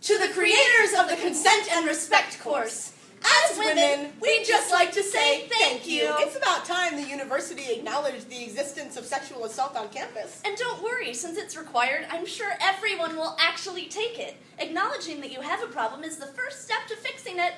To the creators of the Consent and Respect course, as women, we'd just like to say thank you. It's about time the university acknowledged the existence of sexual assault on campus. And don't worry, since it's required, I'm sure everyone will actually take it. Acknowledging that you have a problem is the first step to fixing it.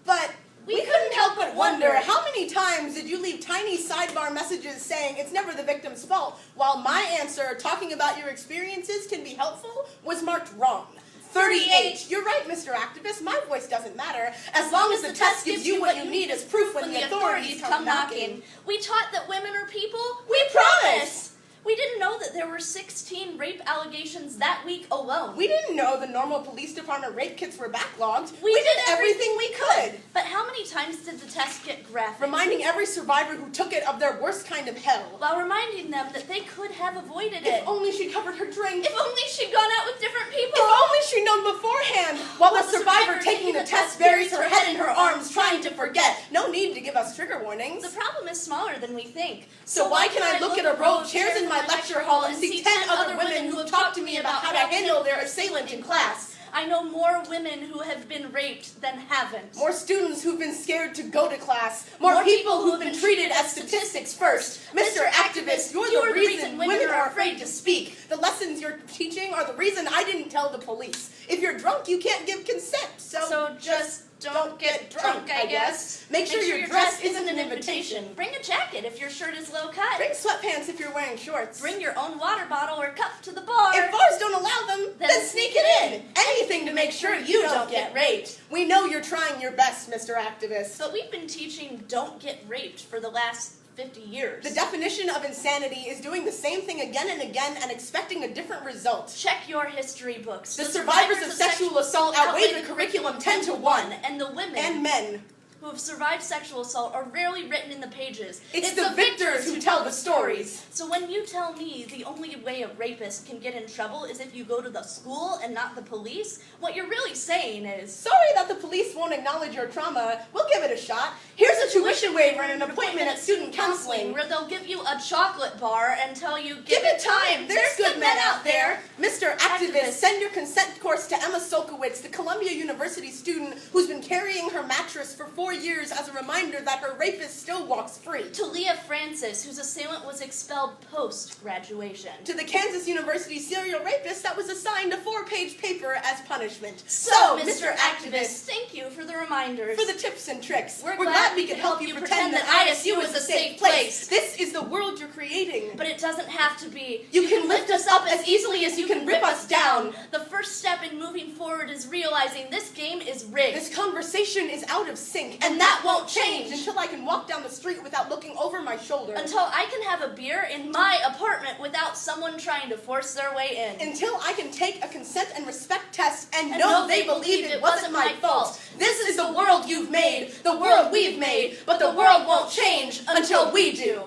But we couldn't help but wonder, how many times did you leave tiny sidebar messages saying it's never the victim's fault, while my answer, talking about your experiences can be helpful, was marked wrong? 38. You're right, Mr. Activist. My voice doesn't matter, as long as the test gives you what you need as proof when the authorities come knocking. We taught that women are people. We promise! We didn't know that there were 16 rape allegations that week alone. We didn't know the normal police department rape kits were backlogged. We did everything we could. But how many times did the test get graphic? Reminding every survivor who took it of their worst kind of hell. While reminding them that they could have avoided it. If only she'd covered her drink. If only she'd gone out with different people. If only she'd known beforehand. While the survivor taking the test buries her head in her arms trying to forget. No need to give us trigger warnings. The problem is smaller than we think. So why can I look at a row of chairs in my lecture hall and see 10 other women who have talked to me about how to handle their assailant in class? I know more women who have been raped than haven't. More students who've been scared to go to class. More people who've been treated as statistics first. Mr. Activist, you're the reason women are afraid to speak. The lessons you're teaching are the reason I didn't tell the police. If you're drunk, you can't give consent. So just don't get drunk, I guess. Make sure your dress isn't an invitation. Bring a jacket if your shirt is low cut. Bring sweatpants if you're wearing shorts. Bring your own water bottle or cup to the bar. If bars don't allow them, then sneak it in. Anything to make sure you don't get raped. We know you're trying your best, Mr. Activist. But we've been teaching don't get raped for the last 50 years. The definition of insanity is doing the same thing again and again and expecting a different result. Check your history books. The survivors of sexual assault outweigh the curriculum 10 to 1. And the women and men who have survived sexual assault are rarely written in the pages. It's the victors who tell the stories. So when you tell me the only way a rapist can get in trouble is if you go to the school and not the police, what you're really saying is, sorry that the police won't acknowledge your trauma. We'll give it a shot. Here's a tuition waiver and an appointment at student counseling, where they'll give you a chocolate bar and tell you, give it time. There's good men out there. Mr. Activist, send your consent course to Emma Solkowitz, the Columbia University student who's been carrying her mattress for 4 years as a reminder that her rapist still walks free. To Leah Francis, whose assailant was expelled post-graduation. To the Kansas University serial rapist that was assigned a 4-page paper as punishment. So, Mr. Activist, thank you for the reminders. For the tips and tricks. We're glad we could help you pretend that ISU is a safe place. This is the world you're creating. But it doesn't have to be. You can lift us up as easily as you can rip us down. The first step in moving forward is realizing this game is rigged. This conversation is out of sync, and that won't change until I can walk down the street without looking over my shoulder. Until I can have a beer in my apartment without someone trying to force their way in. Until I can take a consent and respect test and know they believed it wasn't my fault. This is the world you've made, the world we've made, but the world won't change until we do.